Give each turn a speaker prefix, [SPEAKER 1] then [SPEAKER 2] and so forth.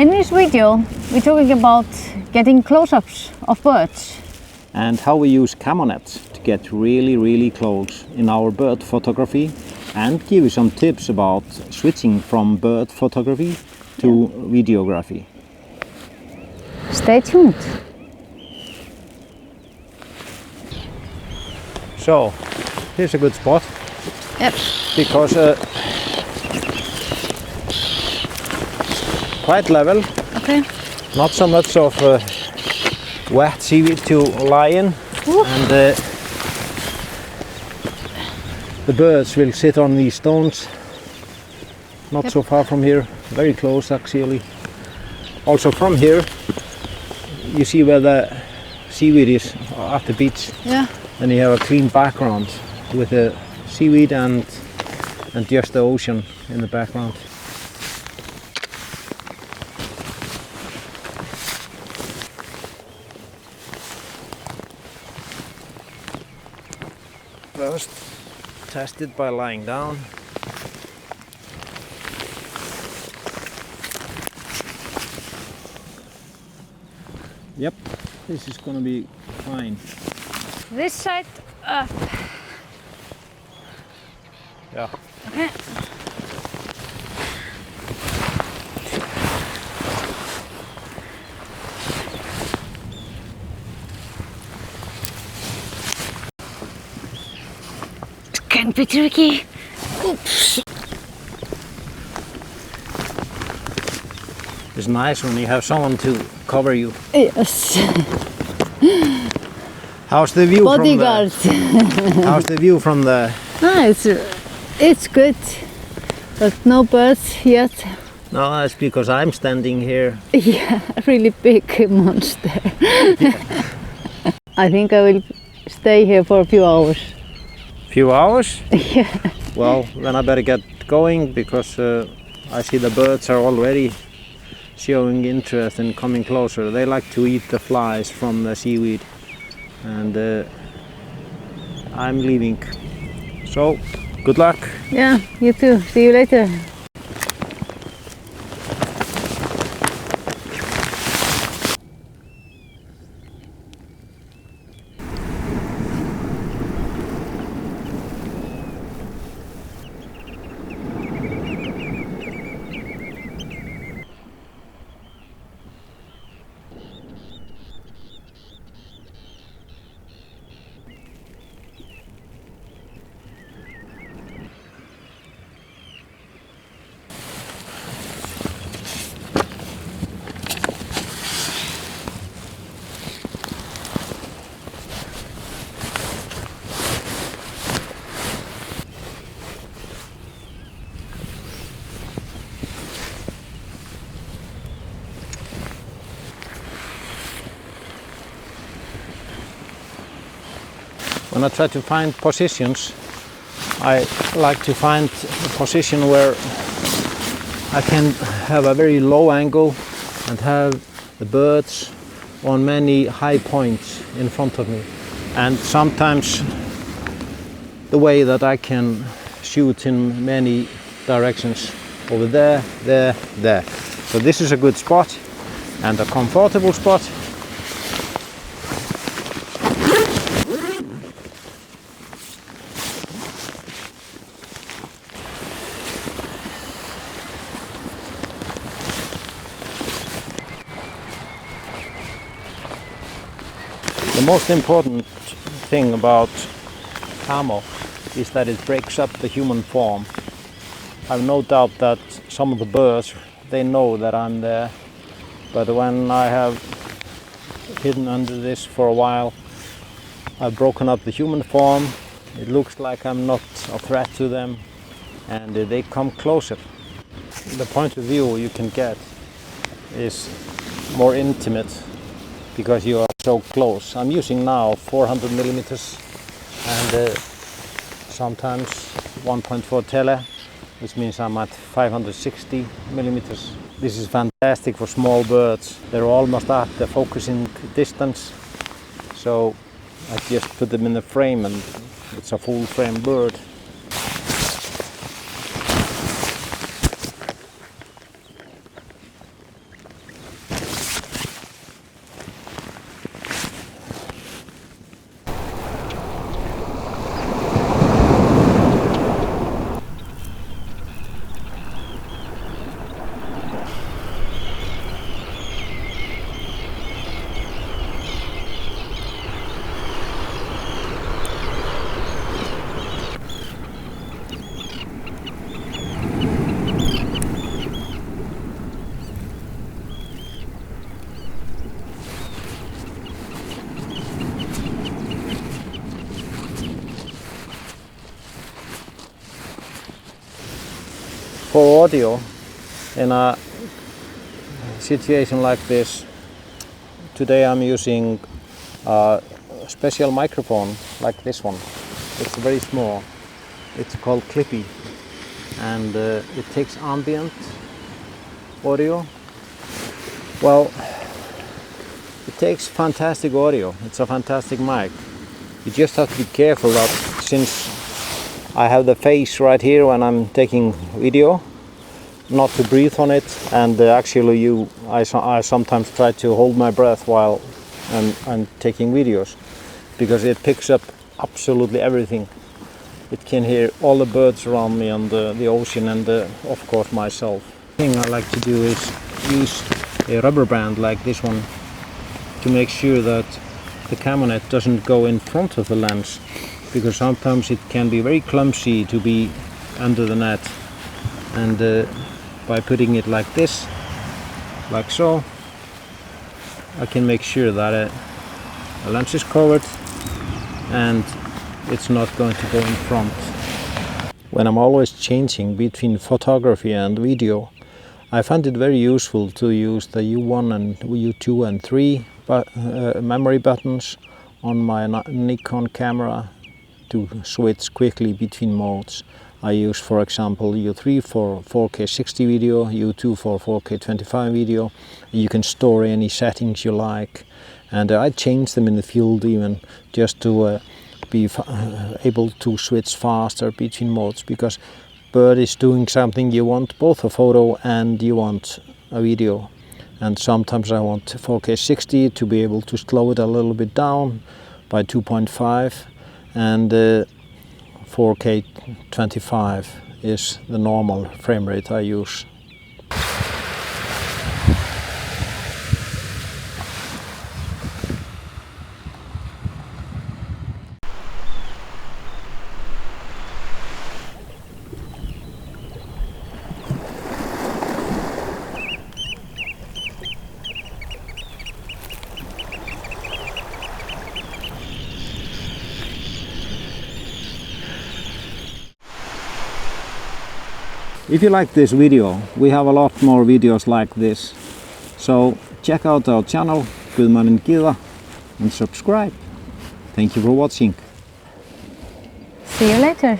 [SPEAKER 1] In this video, we're talking about getting close-ups of birds.
[SPEAKER 2] And how we use Camo-nets to get really close in our bird photography, and give you some tips about switching from bird photography to videography.
[SPEAKER 1] Stay tuned.
[SPEAKER 2] So, here's a good spot.
[SPEAKER 1] Yep.
[SPEAKER 2] Because quite level.
[SPEAKER 1] Okay.
[SPEAKER 2] Not so much of wet seaweed to lie in.
[SPEAKER 1] Ooh.
[SPEAKER 2] And the birds will sit on these stones. Not so far from here, very close actually. Also from here, you see where the seaweed is at the beach.
[SPEAKER 1] Yeah.
[SPEAKER 2] And you have a clean background with the seaweed and just the ocean in the background. First, test it by lying down. Yep, this is gonna be fine.
[SPEAKER 1] This side up.
[SPEAKER 2] Yeah.
[SPEAKER 1] Okay. It can be tricky. Oops.
[SPEAKER 2] It's nice when you have someone to cover you.
[SPEAKER 1] Yes.
[SPEAKER 2] How's the view
[SPEAKER 1] Bodyguard.
[SPEAKER 2] How's the view from the?
[SPEAKER 1] Ah, it's good, but no birds yet.
[SPEAKER 2] No, that's because I'm standing here.
[SPEAKER 1] Yeah, a really big monster. I think I will stay here for a few hours.
[SPEAKER 2] Few hours?
[SPEAKER 1] Yeah.
[SPEAKER 2] Well, then I better get going because I see the birds are already showing interest in coming closer. They like to eat the flies from the seaweed, and I'm leaving. So, good luck.
[SPEAKER 1] Yeah, you too. See you later.
[SPEAKER 2] When I try to find positions, I like to find a position where I can have a very low angle and have the birds on many high points in front of me. And sometimes the way that I can shoot in many directions, over there, there, there. So this is a good spot and a comfortable spot. The most important thing about camo is that it breaks up the human form. I have no doubt that some of the birds, they know that I'm there, but when I have hidden under this for a while, I've broken up the human form. It looks like I'm not a threat to them, and they come closer. The point of view you can get is more intimate because you are so close. I'm using now 400 millimeters and sometimes 1.4 tele, which means I'm at 560 millimeters. This is fantastic for small birds. They're almost at the focusing distance, so I just put them in the frame and it's a full frame bird. audio in a situation like this. Today I'm using a special microphone like this one. It's very small. It's called Clippy, and it takes ambient audio. Well, it takes fantastic audio. It's a fantastic mic. You just have to be careful that since I have the face right here when I'm taking video, not to breathe on it, and actually I sometimes try to hold my breath while I'm taking videos, because it picks up absolutely everything. It can hear all the birds around me and the ocean and of course myself. The thing I like to do is use a rubber band like this one to make sure that the Camo-net doesn't go in front of the lens, because sometimes it can be very clumsy to be under the net, and by putting it like this, like so, I can make sure that the lens is covered and it's not going to go in front. When I'm always changing between photography and video, I find it very useful to use the U1 and U2 and 3 memory buttons on my Nikon camera to switch quickly between modes. I use, for example, U3 for 4K 60 video, U2 for 4K 25 video. You can store any settings you like, and I change them in the field even, just to be able to switch faster between modes, because bird is doing something, you want both a photo and you want a video. And sometimes I want 4K 60 to be able to slow it a little bit down by 2.5, and 4K 25 is the normal frame rate I use. If you like this video, we have a lot more videos like this. So check out our channel, Gudmann and Gyda, and subscribe. Thank you for watching.
[SPEAKER 1] See you later.